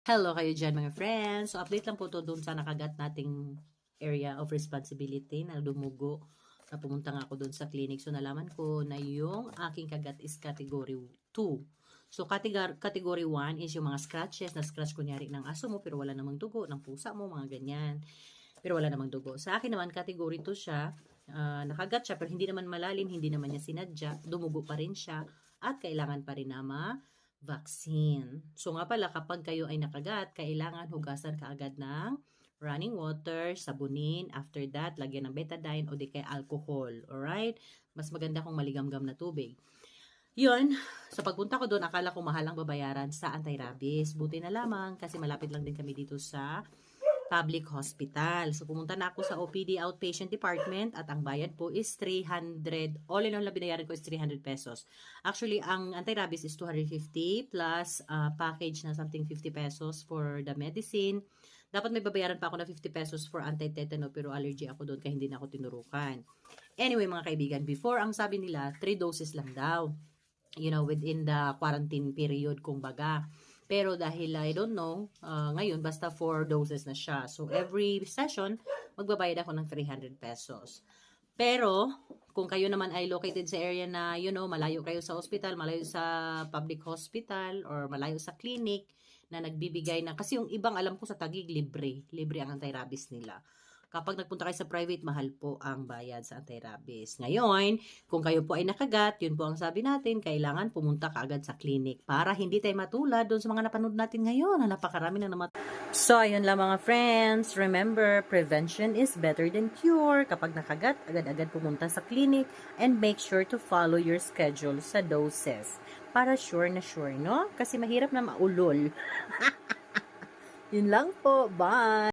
Hello kayo dyan mga friends. So update lang po to doon sa nakagat nating area of responsibility na dumugo na pumunta nga ako doon sa clinic. So nalaman ko na yung aking kagat is category 2. So category 1 is yung mga scratches, na scratch kunyari ng aso mo pero wala namang dugo, ng pusa mo, mga ganyan. Pero wala namang dugo. Sa akin naman category 2 siya. Nakagat siya pero hindi naman malalim, hindi naman niya sinadya, dumugo pa rin siya at kailangan pa rin na vaccine. So nga pala, kapag kayo ay nakagat, kailangan hugasan kaagad ng running water, sabunin, after that, lagyan ng betadine o di kaya alcohol. Alright? Mas maganda kung maligamgam na tubig. Yun, sa pagpunta ko doon, akala ko mahal ang babayaran sa anti-rabies. Buti na lamang kasi malapit lang din kami dito sa public hospital. So, pumunta na ako sa OPD outpatient department at ang bayad po is 300. All in all na binayaran ko is 300 pesos. Actually, ang anti-rabies is 250 plus package na something 50 pesos for the medicine. Dapat may babayaran pa ako na 50 pesos for anti-tetano pero allergy ako doon kaya hindi na ako tinurukan. Anyway, mga kaibigan, before ang sabi nila, 3 doses lang daw. You know, within the quarantine period, kumbaga. Pero dahil I don't know, ngayon basta 4 doses na siya. So every session, magbabayad ako ng 300 pesos. Pero kung kayo naman ay located sa area na, you know, malayo kayo sa hospital, malayo sa public hospital, or malayo sa clinic na nagbibigay na, kasi yung ibang alam ko sa Taguig, libre ang anti-rabies nila. Kapag nagpunta kayo sa private, mahal po ang bayad sa anti-rabies. Ngayon, kung kayo po ay nakagat, yun po ang sabi natin, kailangan pumunta kaagad sa clinic para hindi tayo matulad doon sa mga napanood natin ngayon na napakarami na naman. So, ayun lang mga friends. Remember, prevention is better than cure. Kapag nakagat, agad-agad pumunta sa clinic and make sure to follow your schedule sa doses. Para sure na sure, no? Kasi mahirap na maulol. Yun lang po. Bye!